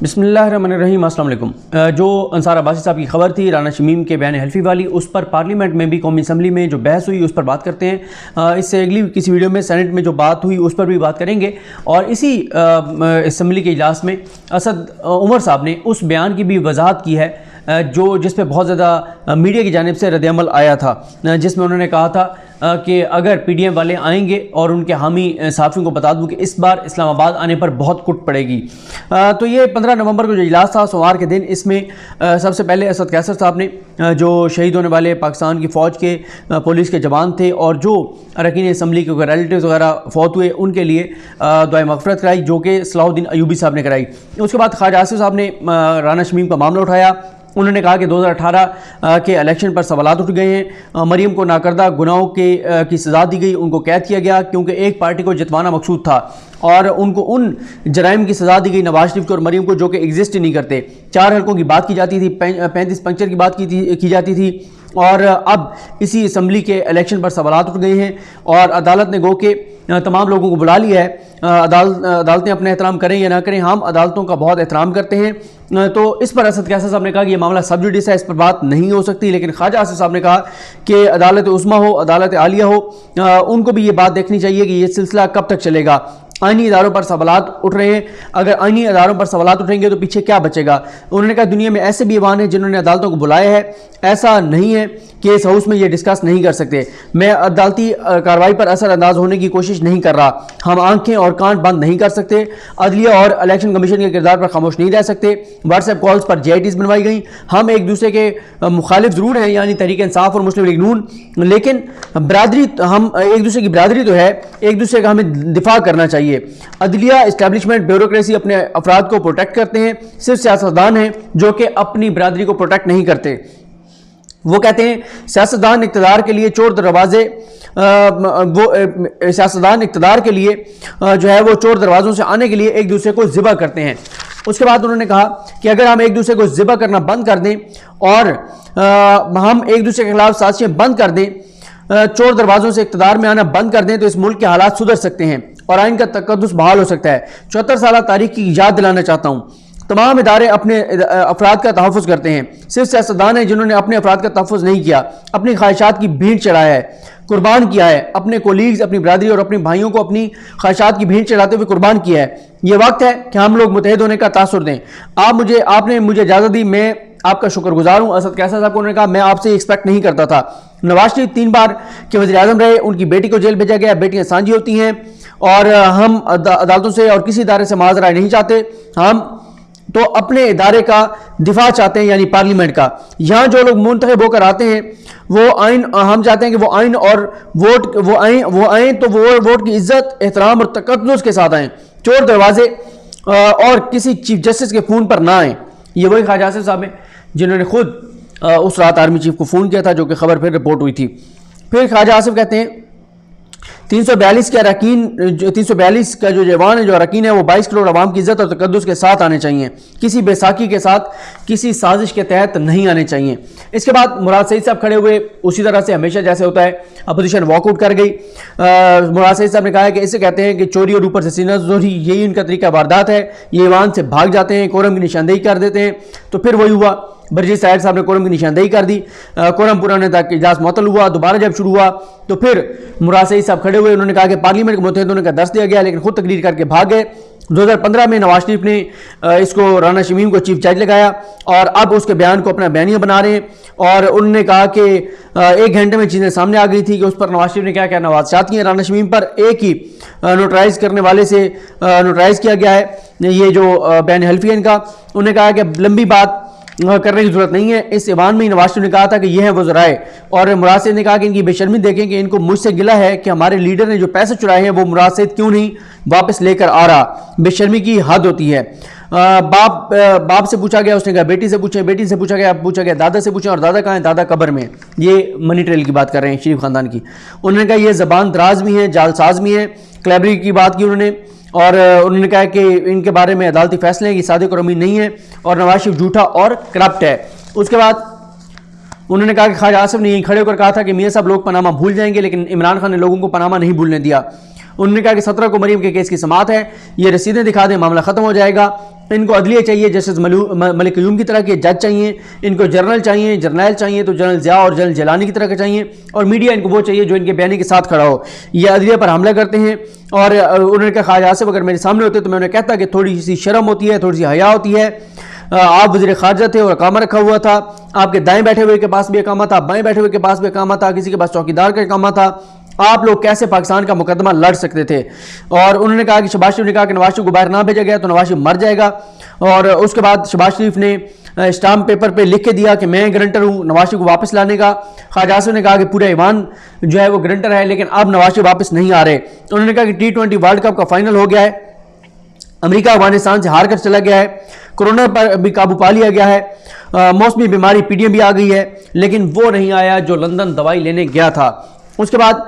بسم اللہ الرحمن الرحیم، السلام علیکم۔ جو انصار عباسی صاحب کی خبر تھی رانا شمیم کے بیان حلفی والی، اس پر پارلیمنٹ میں بھی قومی اسمبلی میں جو بحث ہوئی اس پر بات کرتے ہیں۔ اس سے اگلی کسی ویڈیو میں سینٹ میں جو بات ہوئی اس پر بھی بات کریں گے، اور اسی اسمبلی کے اجلاس میں اسد عمر صاحب نے اس بیان کی بھی وضاحت کی ہے جس پہ بہت زیادہ میڈیا کی جانب سے رد عمل آیا تھا، جس میں انہوں نے کہا تھا کہ اگر پی ڈی ایم والے آئیں گے اور ان کے حامی صحافیوں کو بتا دوں کہ اس بار اسلام آباد آنے پر بہت کٹ پڑے گی۔ تو یہ 15 نومبر کو جو اجلاس تھا سوموار کے دن، اس میں سب سے پہلے اسد قیصر صاحب نے جو شہید ہونے والے پاکستان کی فوج کے پولیس کے جوان تھے اور جو اراکین اسمبلی کے ریلیٹیوز وغیرہ فوت ہوئے ان کے لیے دعائے مغفرت کرائی، جو کہ صلاح الدین ایوبی صاحب نے کرائی۔ اس کے بعد خواجہ آصف صاحب نے رانا شمیم کا معاملہ اٹھایا۔ انہوں نے کہا کہ 2018 کے الیکشن پر سوالات اٹھ گئے ہیں، مریم کو ناکردہ گناہوں کی سزا دی گئی، ان کو قید کیا گیا کیونکہ ایک پارٹی کو جتوانا مقصود تھا، اور ان کو ان جرائم کی سزا دی گئی نواز شریف کو اور مریم کو جو کہ ایگزسٹ ہی نہیں کرتے۔ 4 حلقوں کی بات کی جاتی تھی، 35 پنکچر کی بات کی جاتی تھی، اور اب اسی اسمبلی کے الیکشن پر سوالات اٹھ گئے ہیں، اور عدالت نے گو کہ تمام لوگوں کو بلا لیا ہے۔ عدالتیں اپنے احترام کریں یا نہ کریں، ہم عدالتوں کا بہت احترام کرتے ہیں۔ تو اس پر اسد قیصر صاحب نے کہا کہ یہ معاملہ سب جوڈیس ہے، اس پر بات نہیں ہو سکتی، لیکن خواجہ آصف صاحب نے کہا کہ عدالت عظمیٰ ہو، عدالت عالیہ ہو، ان کو بھی یہ بات دیکھنی چاہیے کہ یہ سلسلہ کب تک چلے گا۔ آئینی اداروں پر سوالات اٹھ رہے ہیں، اگر آئینی اداروں پر سوالات اٹھیں گے تو پیچھے کیا بچے گا؟ انہوں نے کہا دنیا میں ایسے بھی ایوان ہیں جنہوں نے عدالتوں کو بلایا ہے، ایسا نہیں ہے کہ اس ہاؤس میں یہ ڈسکس نہیں کر سکتے۔ میں عدالتی کارروائی پر اثر انداز ہونے کی کوشش نہیں کر رہا، ہم آنکھیں اور کان بند نہیں کر سکتے، عدلیہ اور الیکشن کمیشن کے کردار پر خاموش نہیں رہ سکتے۔ واٹس ایپ کالز پر JITs بنوائی گئیں، ہم ایک دوسرے کے مخالف ضرور ہیں، یعنی تحریک انصاف اور مسلم لیگ نون، لیکن برادری، ہم ایک دوسرے کی برادری تو ہے، ایک دوسرے کا ہمیں دفاع کرنا چاہیے۔ عدلیہ اسٹیبلشمنٹ بیوروکریسی اپنے افراد کو پروٹیکٹ کرتے ہیں، صرف سیاستدان ہیں جو کہ اپنی برادری کو پروٹیکٹ نہیں کرتے۔ وہ کہتے ہیں سیاستدان اقتدار کے لیے چور دروازے جو ہے وہ چور دروازوں سے آنے کے لیے ایک دوسرے کو ذبح کرتے ہیں۔ اس کے بعد انہوں نے کہا کہ اگر ہم ایک دوسرے کو ذبح کرنا بند کر دیں اور ہم ایک دوسرے کے خلاف سازشیں بند کر دیں، چور دروازوں سے اقتدار میں آنا بند کر دیں، تو اس ملک کے حالات سدھر سکتے ہیں اور آئین کا تقدس بحال ہو سکتا ہے۔ 74 سالہ تاریخ کی یاد دلانا چاہتا ہوں، تمام ادارے اپنے افراد کا تحفظ کرتے ہیں، صرف سیاستدان ہیں جنہوں نے اپنے افراد کا تحفظ نہیں کیا، اپنی خواہشات کی بھیڑ چڑھایا ہے، قربان کیا ہے، اپنے کولیگز، اپنی برادری اور اپنے بھائیوں کو اپنی خواہشات کی بھیڑ چڑھاتے ہوئے قربان کیا ہے۔ یہ وقت ہے کہ ہم لوگ متحد ہونے کا تاثر دیں۔ آپ نے مجھے اجازت دی، میں آپ کا شکر گزار ہوں۔ اسد قیصر صاحب کو انہوں نے کہا میں آپ سے ایکسپیکٹ نہیں کرتا تھا۔ نواز شریف 3 بار کے وزیر اعظم رہے، ان کی بیٹی کو جیل بھیجا گیا، بیٹیاں سانجھی ہوتی ہیں، اور ہم عدالتوں سے اور کسی ادارے سے معاذ رائے نہیں چاہتے، ہم تو اپنے ادارے کا دفاع چاہتے ہیں، یعنی پارلیمنٹ کا۔ یہاں جو لوگ منتخب ہو کر آتے ہیں وہ آئین، ہم چاہتے ہیں کہ وہ آئین اور وہ آئیں تو وہ ووٹ کی عزت، احترام اور تقدس کے ساتھ آئیں، چور دروازے اور کسی چیف جسٹس کے فون پر نہ آئیں۔ یہ وہی خواجہ آصف صاحب ہیں جنہوں نے خود اس رات آرمی چیف کو فون کیا تھا، جو کہ خبر پھر رپورٹ ہوئی تھی۔ پھر خواجہ آصف کہتے ہیں 342 کا جو ایوان ہے، جو اراکین ہے، وہ 22 کروڑ عوام کی عزت اور تقدس کے ساتھ آنے چاہیے، کسی بے ساکی کے ساتھ، کسی سازش کے تحت نہیں آنے چاہیے۔ اس کے بعد مراد سعید صاحب کھڑے ہوئے، اسی طرح سے ہمیشہ جیسے ہوتا ہے اپوزیشن واک آؤٹ کر گئی۔ مراد سعید صاحب نے کہا ہے کہ اسے کہتے ہیں کہ چوری اور اوپر سے سینہ زوری، یہی ان کا طریقہ واردات ہے، یہ ایوان سے بھاگ جاتے ہیں، کورم کی نشاندہی کر دیتے ہیں۔ تو پھر وہی ہوا، برجیت ساحل صاحب نے کورم کی نشاندہی کر دی، کورم پورا ہونے تک اجلاس معطل ہوا۔ دوبارہ جب شروع ہوا تو پھر مراد سعید صاحب کھڑے ہوئے، انہوں نے کہا کہ پارلیمنٹ کو متحد ہونے کا درس دیا گیا، لیکن خود تقریر کر کے بھاگ گئے۔ 2015 میں نواز شریف نے اس کو رانا شمیم کو چیف جج لگایا، اور اب اس کے بیان کو اپنا بیانیہ بنا رہے ہیں، اور انہوں نے کہا کہ 1 گھنٹے میں چیزیں سامنے آ گئی تھی کہ اس پر نواز شریف نے کیا نوازشات کی ہیں۔ رانا شمیم پر ایک ہی نوٹرائز کرنے والے سے نوٹرائز کیا گیا ہے یہ جو بیان حلفی ہے ان کا۔ انہوں نے کہا کہ لمبی بات کرنے کی ضرورت نہیں ہے، اس ایوان میں نواز شریف نے کہا تھا کہ یہ ہیں وہ ذرائع، اور مراد سعید نے کہا کہ ان کی بے شرمی دیکھیں کہ ان کو مجھ سے گلہ ہے کہ ہمارے لیڈر نے جو پیسے چرائے ہیں وہ مراد سعید کیوں نہیں واپس لے کر آ رہا، بے شرمی کی حد ہوتی ہے۔ باپ سے پوچھا گیا، اس نے کہا بیٹی سے پوچھیں، بیٹی سے پوچھا گیا دادا سے پوچھیں، اور دادا کہاں ہیں؟ دادا قبر میں۔ یہ منی ٹریل کی بات کر رہے ہیں شریف خاندان کی۔ انہوں نے کہا یہ زبان دراز بھی ہیں، جال ساز بھی ہیں، کلیبری کی بات کی انہوں نے، اور انہوں نے کہا کہ ان کے بارے میں عدالتی فیصلے ہیں، یہ صادق اور امین نہیں ہے، اور نواز شریف جھوٹا اور کرپٹ ہے۔ اس کے بعد انہوں نے کہا کہ خواجہ آصف نے یہیں کھڑے ہو کر کہا تھا کہ میاں صاحب لوگ پاناما بھول جائیں گے، لیکن عمران خان نے لوگوں کو پاناما نہیں بھولنے دیا۔ انہوں نے کہا کہ 17 کو مریم کے کیس کی سماعت ہے، یہ رسیدیں دکھا دیں، معاملہ ختم ہو جائے گا۔ ان کو عدلیہ چاہیے جسٹس ملک قیوم کی طرح کے جج چاہیے، ان کو جرنل چاہیے تو جنرل ضیاء اور جنرل جیلانی کی طرح کا چاہیے، اور میڈیا ان کو وہ چاہیے جو ان کے بیانی کے ساتھ کھڑا ہو۔ یہ عدلیہ پر حملہ کرتے ہیں، اور انہوں نے کہا خواجہ آصف اگر میرے سامنے ہوتے تو میں انہیں کہتا کہ تھوڑی سی شرم ہوتی ہے، تھوڑی سی حیا ہوتی ہے، آپ وزیر خارجہ تھے اور اقامہ رکھا ہوا تھا، آپ کے دائیں بیٹھے ہوئے کے پاس بھی اقامہ تھا، بائیں بیٹھے ہوئے کے پاس بھی اقامہ تھا، کسی کے پاس چوکیدار کا اقامہ تھا، آپ لوگ کیسے پاکستان کا مقدمہ لڑ سکتے تھے؟ اور انہوں نے کہا کہ شہباز شریف نے کہا کہ نواز شریف کو باہر نہ بھیجا گیا تو نواز شریف مر جائے گا، اور اس کے بعد شہباز شریف نے اسٹامپ پیپر پہ لکھ کے دیا کہ میں گرنٹر ہوں نواز شریف کو واپس لانے کا۔ خواجہ آصف نے کہا کہ پورا ایوان جو ہے وہ گرنٹر ہے، لیکن اب نواز شریف واپس نہیں آ رہے۔ انہوں نے کہا کہ T20 ورلڈ کپ کا فائنل ہو گیا ہے، امریکہ افغانستان سے ہار کر چلا گیا ہے، کرونا پر بھی قابو پا لیا گیا ہے، موسمی بیماری PDM بھی آ گئی ہے، لیکن وہ نہیں آیا جو لندن دوائی لینے گیا تھا۔ اس کے بعد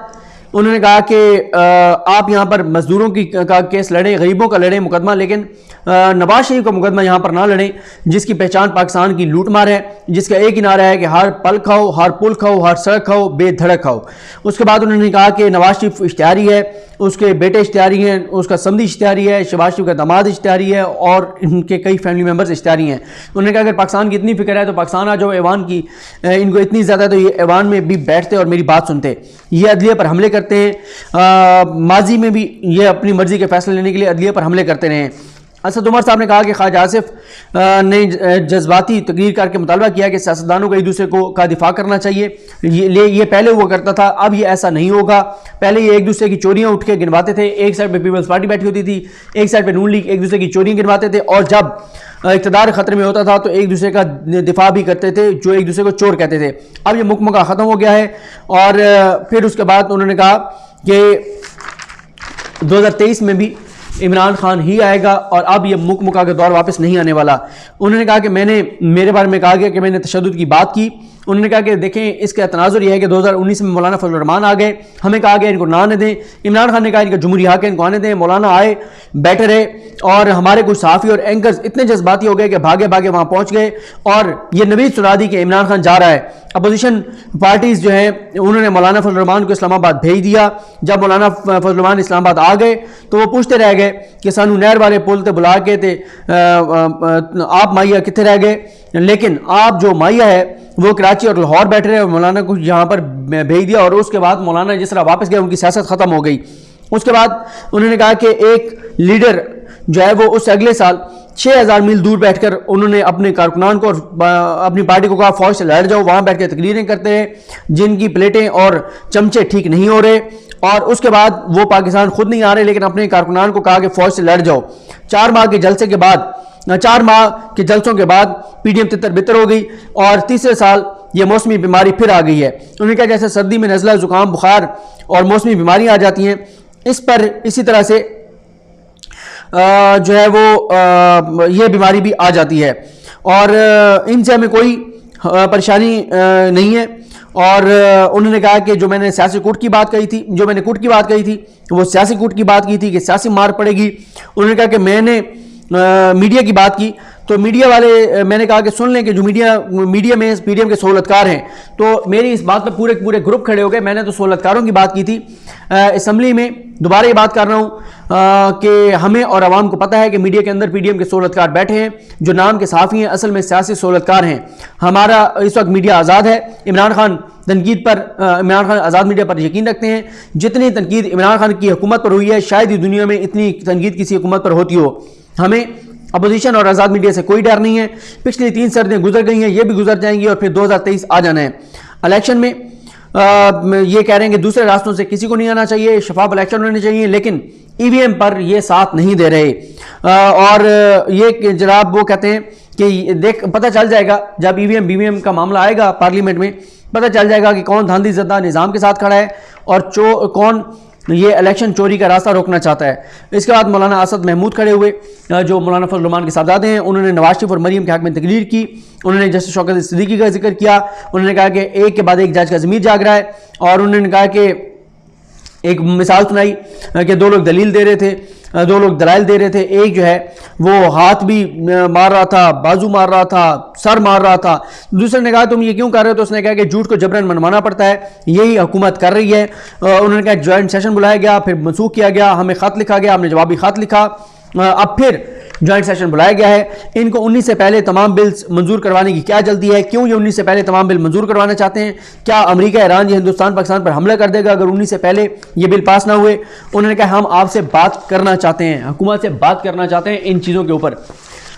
انہوں نے کہا کہ آپ یہاں پر مزدوروں کا کیس لڑیں، غریبوں کا لڑیں مقدمہ، لیکن نواز شریف کا مقدمہ یہاں پر نہ لڑیں، جس کی پہچان پاکستان کی لوٹ مار ہے، جس کا ایک ہی نعرہ ہے کہ ہر پل کھاؤ، ہر پل کھاؤ، ہر سڑک کھاؤ، بے دھڑک کھاؤ۔ اس کے بعد انہوں نے کہا کہ نواز شریف اشتہاری ہے، اس کے بیٹے اشتہاری ہیں، اس کا سمدھی اشتہاری ہے، شہباز شریف کا داماد اشتہاری ہے، اور ان کے کئی فیملی ممبرز اشتہاری ہیں۔ انہوں نے کہا اگر پاکستان کی اتنی فکر ہے تو پاکستان آ جاؤ ایوان کی، ان کو اتنی زیادہ تو یہ ایوان میں بھی بیٹھتے اور میری بات سنتے۔ یہ عدلیہ پر حملے کرتے ہیں، ماضی میں بھی یہ اپنی مرضی کے فیصلے لینے کے لیے عدلیہ پر حملے کرتے رہے ہیں۔ اسد عمر صاحب نے کہا کہ خواجہ آصف نے جذباتی تقریر کر کے مطالبہ کیا کہ سیاستدانوں کو ایک دوسرے کا دفاع کرنا چاہیے، یہ پہلے ہوا کرتا تھا، اب یہ ایسا نہیں ہوگا۔ پہلے یہ ایک دوسرے کی چوریاں اٹھ کے گنواتے تھے، ایک سائڈ پہ پیپلز پارٹی بیٹھی ہوتی تھی، ایک سائڈ پہ نون لیگ، ایک دوسرے کی چوریاں گنواتے تھے، اور جب اقتدار خطرے میں ہوتا تھا تو ایک دوسرے کا دفاع بھی کرتے تھے، جو ایک دوسرے کو چور کہتے تھے۔ اب یہ مکمکہ ختم ہو گیا ہے، اور پھر اس کے بعد انہوں نے کہا کہ 2023 میں بھی عمران خان ہی آئے گا، اور اب یہ مکمکہ کا دور واپس نہیں آنے والا۔ انہوں نے کہا کہ میرے بارے میں کہا گیا کہ میں نے تشدد کی بات کی۔ انہوں نے کہا کہ دیکھیں اس کا تناظر یہ ہے کہ 2019 میں مولانا فضل الرحمان آ گئے، ہمیں کہا گیا ان کو نہ آنے دیں، عمران خان نے کہا ان کا جمہوری حق ہے ان کو آنے دیں، مولانا آئے، بیٹھے رہے، اور ہمارے کچھ صحافی اور اینکرز اتنے جذباتی ہو گئے کہ بھاگے وہاں پہنچ گئے، اور یہ نوید سنا دی کہ عمران خان جا رہا ہے۔ اپوزیشن پارٹیز جو ہیں انہوں نے مولانا فضل الرحمان کو اسلام آباد بھیج دیا۔ جب مولانا فضل الرحمان اسلام آباد آ گئے تو وہ پوچھتے رہ گئے کہ سانو نہر والے پل تے بلا کے تے آپ مائیا کتنے رہ گئے، لیکن آپ جو مائیا ہے وہ کراچی اور لاہور بیٹھ رہے، اور مولانا کو یہاں پر بھیج دیا، اور اس کے بعد مولانا جس طرح واپس گئے ان کی سیاست ختم ہو گئی۔ اس کے بعد انہوں نے کہا کہ ایک لیڈر جو ہے وہ اس سے اگلے سال 6000 میل دور بیٹھ کر انہوں نے اپنے کارکنان کو اور اپنی پارٹی کو کہا فوج سے لڑ جاؤ، وہاں بیٹھ کے تقریریں کرتے ہیں جن کی پلیٹیں اور چمچے ٹھیک نہیں ہو رہے، اور اس کے بعد وہ پاکستان خود نہیں آ رہے، لیکن اپنے کارکنان کو کہا کہ فوج سے لڑ جاؤ۔ 4 ماہ کے جلسوں کے بعد PDM تتر بتر ہو گئی، اور تیسرے سال یہ موسمی بیماری پھر آ گئی ہے۔ انہوں نے کہا جیسے سردی میں نزلہ، زکام، بخار اور موسمی بیماریاں آ جاتی ہیں، اس پر اسی طرح سے جو ہے وہ یہ بیماری بھی آ جاتی ہے، اور ان سے ہمیں کوئی پریشانی نہیں ہے۔ اور انہوں نے کہا کہ جو میں نے سیاسی کوٹ کی بات کہی تھی وہ سیاسی کوٹ کی بات کی تھی کہ سیاسی مار پڑے گی۔ انہوں نے کہا کہ میں نے میڈیا کی بات کی تو میڈیا والے میں نے کہا کہ سن لیں کہ جو میڈیا میں PDM کے سہولتکار ہیں، تو میری اس بات پر پورے گروپ کھڑے ہو گئے۔ میں نے تو سہولتکاروں کی بات کی تھی، اسمبلی میں دوبارہ یہ بات کر رہا ہوں کہ ہمیں اور عوام کو پتہ ہے کہ میڈیا کے اندر PDM کے سہولتکار بیٹھے ہیں جو نام کے صحافی ہیں، اصل میں سیاسی سہولتکار ہیں۔ ہمارا اس وقت میڈیا آزاد ہے۔ عمران خان آزاد میڈیا پر یقین رکھتے ہیں۔ جتنی تنقید عمران خان کی حکومت پر ہوئی ہے شاید ہی دنیا میں اتنی تنقید کسی حکومت پر ہوتی ہو۔ ہمیں اپوزیشن اور آزاد میڈیا سے کوئی ڈر نہیں ہے۔ پچھلی 3 سردیاں گزر گئی ہیں، یہ بھی گزر جائیں گی، اور پھر 2023 آ جانا ہے۔ الیکشن میں یہ کہہ رہے ہیں کہ دوسرے راستوں سے کسی کو نہیں آنا چاہیے، شفاف الیکشن ہونے چاہیے، لیکن EVM پر یہ ساتھ نہیں دے رہے، اور یہ جناب وہ کہتے ہیں کہ پتہ چل جائے گا جب EVM BVM کا معاملہ آئے گا پارلیمنٹ میں، پتہ چل جائے گا کہ کون دھاندلی زدہ نظام کے ساتھ کھڑا ہے اور کون یہ الیکشن چوری کا راستہ روکنا چاہتا ہے۔ اس کے بعد مولانا اسد محمود کھڑے ہوئے جو مولانا فضل الرحمان کے صاحبزادے ہیں، انہوں نے نواز شریف اور مریم کے حق میں تقریر کی، انہوں نے جسٹس شوکت صدیقی کا ذکر کیا، انہوں نے کہا کہ ایک کے بعد ایک جج کا ضمیر جاگ رہا ہے، اور انہوں نے کہا کہ ایک مثال سنائی کہ 2 لوگ دلیل دے رہے تھے، 2 لوگ دلائل دے رہے تھے، ایک جو ہے وہ ہاتھ بھی مار رہا تھا، بازو مار رہا تھا، سر مار رہا تھا، دوسرے نے کہا تم یہ کیوں کر رہے ہو؟ تو اس نے کہا کہ جھوٹ کو جبرن منوانا پڑتا ہے، یہی حکومت کر رہی ہے۔ انہوں نے کہا جوائنٹ سیشن بلایا گیا، پھر منسوخ کیا گیا، ہمیں خط لکھا گیا، ہم نے جوابی خط لکھا، اب پھر جوائنٹ سیشن بلایا گیا ہے. ان کو 19 سے پہلے تمام بلز منظور کروانے کی کیا جلدی ہے؟ کیوں یہ 19 سے پہلے تمام بل منظور کروانا چاہتے ہیں؟ کیا امریکہ، ایران یا ہندوستان پاکستان پر حملہ کر دے گا اگر 19 سے پہلے یہ بل پاس نہ ہوئے؟ انہوں نے کہا ہم آپ سے بات کرنا چاہتے ہیں، حکومت سے بات کرنا چاہتے ہیں ان چیزوں کے اوپر.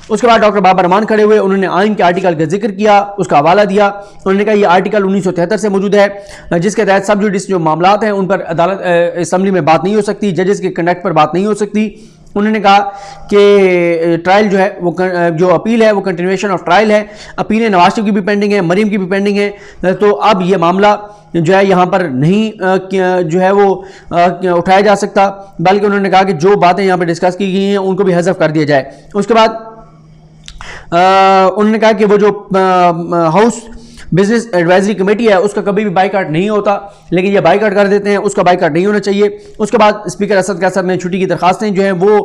اس کے بعد ڈاکٹر بابر رحمان کھڑے ہوئے، انہوں نے آئین کے آرٹیکل کا ذکر کیا، اس کا حوالہ دیا. انہوں نے کہا یہ آرٹیکل 1973 سے موجود ہے جس کے تحت سب جوڈیس جو معاملات ہیں ان پر عدالت اسمبلی میں بات نہیں ہو سکتی، ججز کے کنڈکٹ پر بات نہیں ہو سکتی. انہوں نے کہا کہ ٹرائل جو ہے وہ جو اپیل ہے وہ کنٹینیویشن آف ٹرائل ہے، اپیلیں نواز شریف کی بھی پینڈنگ ہے، مریم کی بھی پینڈنگ ہے، تو اب یہ معاملہ جو ہے یہاں پر نہیں جو ہے وہ اٹھایا جا سکتا، بلکہ انہوں نے کہا کہ جو باتیں یہاں پر ڈسکس کی گئی ہیں ان کو بھی حذف کر دیا جائے. اس کے بعد انہوں نے کہا کہ وہ جو ہاؤس بزنس ایڈوائزری کمیٹی ہے اس کا کبھی بھی بائیکاٹ نہیں ہوتا، لیکن یہ بائیکاٹ کر دیتے ہیں، اس کا بائیکاٹ نہیں ہونا چاہیے. اس کے بعد اسپیکر اسد قیصر نے چھٹی کی درخواستیں جو ہیں وہ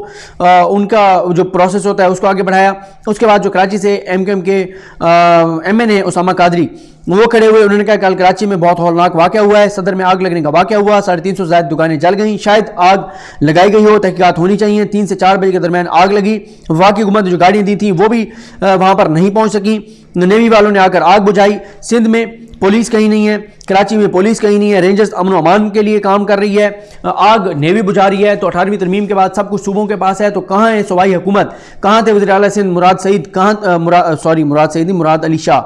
ان کا جو پروسیس ہوتا ہے اس کو آگے بڑھایا. اس کے بعد جو کراچی سے ایم کیو ایم کے ایم این اے اسامہ قادری وہ کھڑے ہوئے، انہوں نے کہا کل کراچی میں بہت ہولناک واقعہ ہوا ہے، صدر میں آگ لگنے کا واقعہ ہوا، 350 زائد دکانیں جل گئیں، شاید آگ لگائی گئی ہو، تحقیقات ہونی چاہیے. 3 سے 4 بجے کے درمیان آگ لگی، وفاقی حکومت نے جو گاڑیاں دی تھیں وہ بھی وہاں پر نہیں پہنچ سکیں، نیوی والوں نے آ کر آگ بجھائی. سندھ میں پولیس کہیں نہیں ہے، کراچی میں پولیس کہیں نہیں ہے، رینجرز امن و امان کے لیے کام کر رہی ہے، آگ نیوی بجھا رہی ہے. تو 18ویں ترمیم کے بعد سب کچھ صوبوں کے پاس ہے، تو کہاں ہے صوبائی حکومت؟ کہاں تھے وزیر اعلیٰ سندھ مراد علی شاہ؟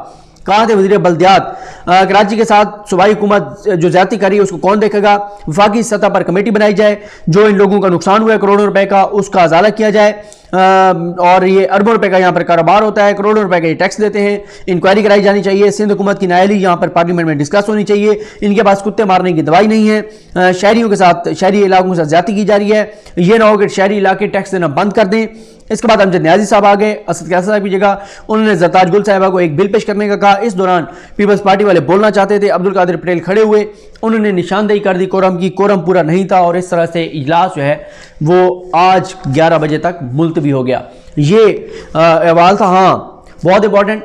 کہاں تھے وزیر بلدیات؟ کراچی کے ساتھ صوبائی حکومت جو زیادتی کر رہی ہے اس کو کون دیکھے گا؟ وفاقی سطح پر کمیٹی بنائی جائے، جو ان لوگوں کا نقصان ہوا ہے کروڑوں روپے کا اس کا ازالہ کیا جائے، اور یہ اربوں روپے کا یہاں پر کاروبار ہوتا ہے، کروڑوں روپے کا یہ ٹیکس دیتے ہیں، انکوائری کرائی جانی چاہیے. سندھ حکومت کی نااہلی یہاں پر پارلیمنٹ میں ڈسکس ہونی چاہیے. ان کے پاس کتے مارنے کی دوائی نہیں ہے، شہریوں کے ساتھ شہری علاقوں کے ساتھ زیادتی کی جا رہی ہے. یہ نہ ہو کہ شہری علاقے ٹیکس دینا بند کر دیں. اس کے بعد امجد نیازی صاحب آگے، اسد قیصر صاحب کی جگہ انہوں نے زرتاج گل صاحبہ کو ایک بل پیش کرنے کا کہا. اس دوران پیپلز پارٹی والے بولنا چاہتے تھے، عبدالقادر پٹیل کھڑے ہوئے، انہوں نے نشاندہی کر دی کورم کی، کورم پورا نہیں تھا، اور اس طرح سے اجلاس جو ہے وہ آج 11 بجے تک ملتوی ہو گیا. یہ احوال تھا. ہاں بہت امپورٹنٹ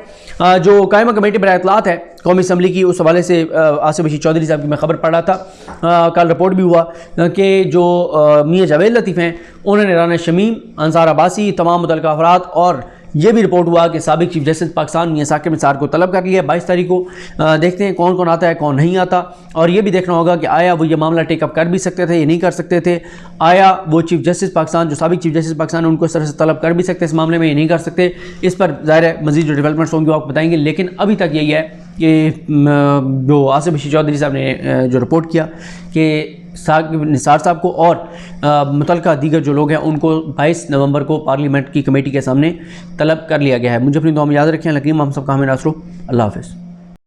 جو قائمہ کمیٹی برائے اطلاعات ہے قومی اسمبلی کی، اس حوالے سے آصف بشیر چودھری صاحب کی میں خبر پڑھ رہا تھا، کل رپورٹ بھی ہوا کہ جو میاں جاوید لطیف ہیں انہوں نے رانا شمیم، انصار عباسی، تمام متعلقہ افراد، اور یہ بھی رپورٹ ہوا کہ سابق چیف جسٹس پاکستان میاں ثاقب نثار کو طلب کر لیا 22 تاریخ کو. دیکھتے ہیں کون کون آتا ہے کون نہیں آتا، اور یہ بھی دیکھنا ہوگا کہ آیا وہ یہ معاملہ ٹیک اپ کر بھی سکتے تھے یا نہیں کر سکتے تھے، آیا وہ چیف جسٹس پاکستان جو سابق چیف جسٹس پاکستان ان کو اس طرح سے طلب کر بھی سکتے اس معاملے میں یا نہیں کر سکتے. اس پر ظاہر ہے مزید جو ڈیولپمنٹس ہوں گے وہ آپ بتائیں گے. لیکن ابھی تک یہی ہے کہ جو آصف بشیر چودھری صاحب نے جو رپورٹ کیا کہ نثار صاحب کو اور متعلقہ دیگر جو لوگ ہیں ان کو 22 نومبر کو پارلیمنٹ کی کمیٹی کے سامنے طلب کر لیا گیا ہے. مجھے اپنی دعا میں یاد رکھیں. لکیم ہم سب کا ہمیں ناصرو. اللہ حافظ.